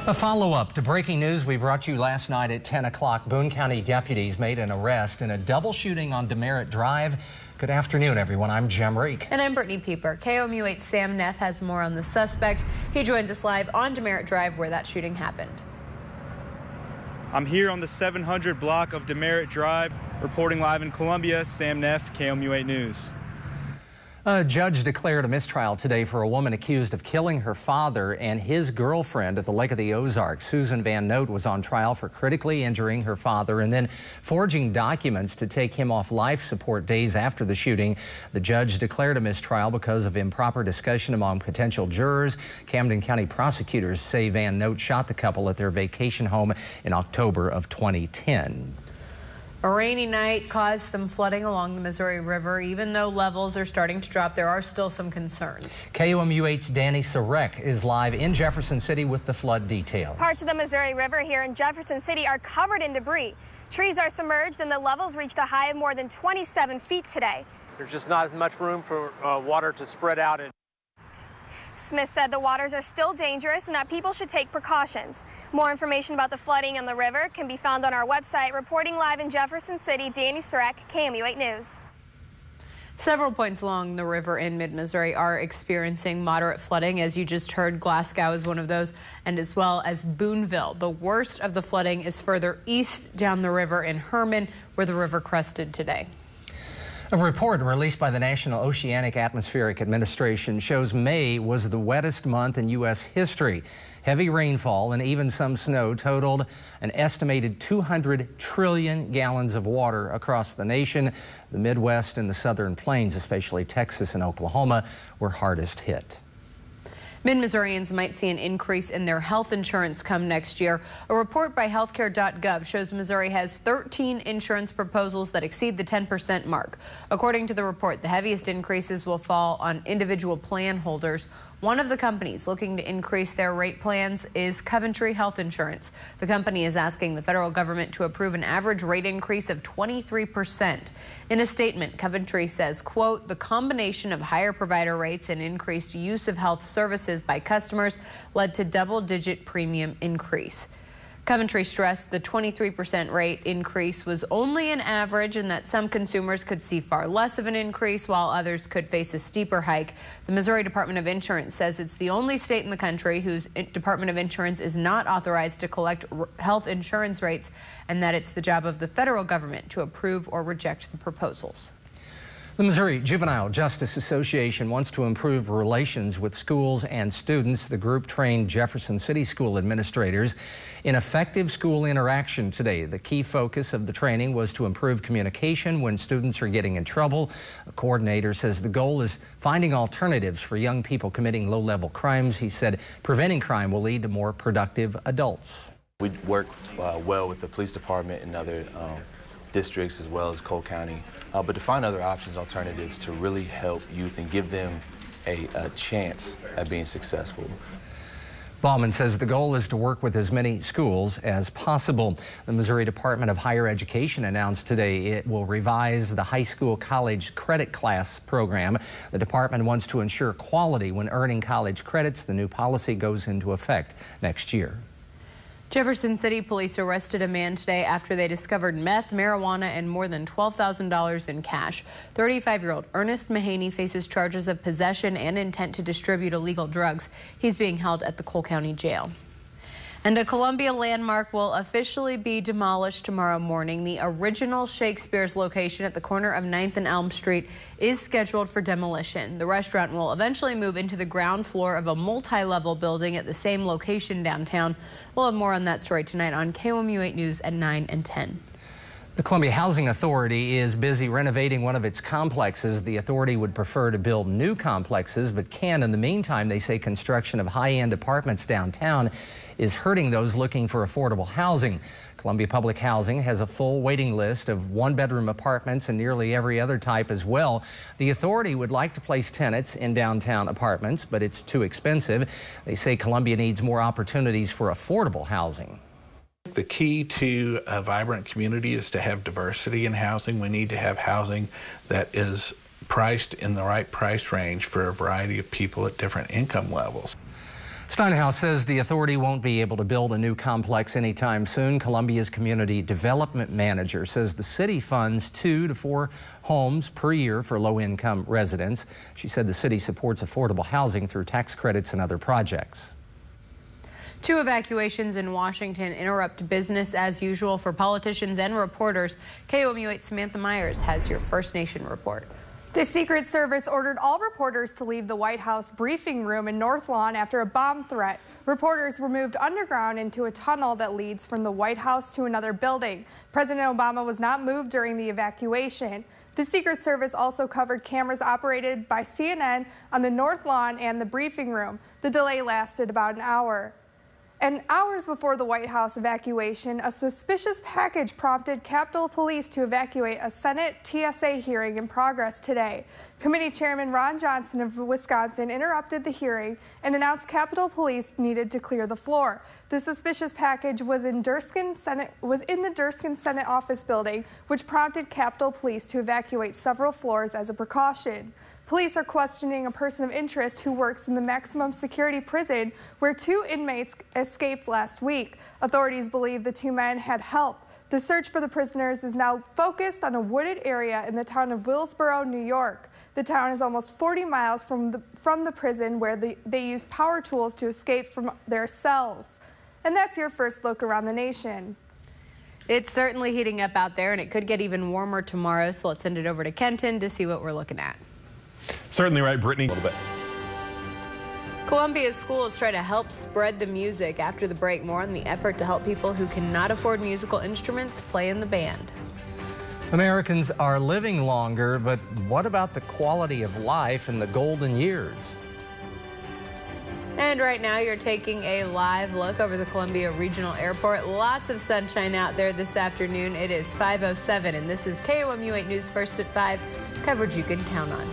A follow-up to breaking news we brought you last night at 10 o'clock. Boone County deputies made an arrest in a double shooting on Demerit Drive. Good afternoon, everyone. I'm Jem Reek. And I'm Brittany Pieper. KOMU 8 Sam Neff has more on the suspect. He joins us live on Demerit Drive where that shooting happened. I'm here on the 700 block of Demerit Drive. Reporting live in Columbia, Sam Neff, KOMU 8 News. A judge declared a mistrial today for a woman accused of killing her father and his girlfriend at the Lake of the Ozarks. Susan Van Note was on trial for critically injuring her father and then forging documents to take him off life support days after the shooting. The judge declared a mistrial because of improper discussion among potential jurors. Camden County prosecutors say Van Note shot the couple at their vacation home in October of 2010. A rainy night caused some flooding along the Missouri River. Even though levels are starting to drop, there are still some concerns. KOMU 8's Danny Sarek is live in Jefferson City with the flood details. Parts of the Missouri River here in Jefferson City are covered in debris. Trees are submerged and the levels reached a high of more than 27 feet today. There's just not as much room for water to spread out. Smith said the waters are still dangerous and that people should take precautions. More information about the flooding on the river can be found on our website. Reporting live in Jefferson City, Danny Sarek, KOMU 8 News. Several points along the river in mid-Missouri are experiencing moderate flooding. As you just heard, Glasgow is one of those, and as well as Boonville. The worst of the flooding is further east down the river in Herman, where the river crested today. A report released by the National Oceanic Atmospheric Administration shows May was the wettest month in U.S. history. Heavy rainfall and even some snow totaled an estimated 200 trillion gallons of water across the nation. The Midwest and the Southern Plains, especially Texas and Oklahoma, were hardest hit. Mid-Missourians might see an increase in their health insurance come next year. A report by healthcare.gov shows Missouri has 13 insurance proposals that exceed the 10% mark. According to the report, the heaviest increases will fall on individual plan holders. One of the companies looking to increase their rate plans is Coventry Health Insurance. The company is asking the federal government to approve an average rate increase of 23%. In a statement, Coventry says, quote, the combination of higher provider rates and increased use of health services by customers led to double-digit premium increase. Coventry stressed the 23% rate increase was only an average and that some consumers could see far less of an increase while others could face a steeper hike. The Missouri Department of Insurance says it's the only state in the country whose Department of Insurance is not authorized to collect health insurance rates and that it's the job of the federal government to approve or reject the proposals. The Missouri Juvenile Justice Association wants to improve relations with schools and students. The group trained Jefferson City school administrators in effective school interaction today. The key focus of the training was to improve communication when students are getting in trouble. A coordinator says the goal is finding alternatives for young people committing low-level crimes. He said preventing crime will lead to more productive adults. We work well with the police department and other districts as well as Cole County, but to find other options, alternatives to really help youth and give them a chance at being successful. Baumann says the goal is to work with as many schools as possible. The Missouri Department of Higher Education announced today it will revise the high school college credit class program. The department wants to ensure quality when earning college credits. The new policy goes into effect next year. Jefferson City police arrested a man today after they discovered meth, marijuana, and more than $12,000 in cash. 35-year-old Ernest Mahaney faces charges of possession and intent to distribute illegal drugs. He's being held at the Cole County Jail. And a Columbia landmark will officially be demolished tomorrow morning. The original Shakespeare's location at the corner of 9th and Elm Street is scheduled for demolition. The restaurant will eventually move into the ground floor of a multi-level building at the same location downtown. We'll have more on that story tonight on KOMU 8 News at 9 and 10. The Columbia Housing Authority is busy renovating one of its complexes. The authority would prefer to build new complexes, but can in the meantime. They say construction of high-end apartments downtown is hurting those looking for affordable housing. Columbia Public Housing has a full waiting list of one-bedroom apartments and nearly every other type as well. The authority would like to place tenants in downtown apartments, but it's too expensive. They say Columbia needs more opportunities for affordable housing. The key to a vibrant community is to have diversity in housing. We need to have housing that is priced in the right price range for a variety of people at different income levels. Steinhaus says the authority won't be able to build a new complex anytime soon. Columbia's community development manager says the city funds 2 to 4 homes per year for low-income residents. She said the city supports affordable housing through tax credits and other projects. 2 evacuations in Washington interrupt business as usual for politicians and reporters. KOMU 8 Samantha Myers has your First Nation report. The Secret Service ordered all reporters to leave the White House briefing room in North Lawn after a bomb threat. Reporters were moved underground into a tunnel that leads from the White House to another building. President Obama was not moved during the evacuation. The Secret Service also covered cameras operated by CNN on the North Lawn and the briefing room. The delay lasted about an hour. And hours before the White House evacuation, a suspicious package prompted Capitol Police to evacuate a Senate TSA hearing in progress today. Committee Chairman Ron Johnson of Wisconsin interrupted the hearing and announced Capitol Police needed to clear the floor. The suspicious package was in the Durskin Senate office building, which prompted Capitol Police to evacuate several floors as a precaution. Police are questioning a person of interest who works in the maximum security prison where 2 inmates escaped last week. Authorities believe the 2 men had help. The search for the prisoners is now focused on a wooded area in the town of Willsboro, New York. The town is almost 40 miles from the prison where they used power tools to escape from their cells. And that's your first look around the nation. It's certainly heating up out there, and it could get even warmer tomorrow, so let's send it over to Kenton to see what we're looking at. Certainly right, Brittany. A little bit. Columbia's schools try to help spread the music. After the break, more on the effort to help people who cannot afford musical instruments play in the band. Americans are living longer, but what about the quality of life in the golden years? And right now you're taking a live look over the Columbia Regional Airport. Lots of sunshine out there this afternoon. It is 5:07, and this is KOMU 8 News First at 5, coverage you can count on.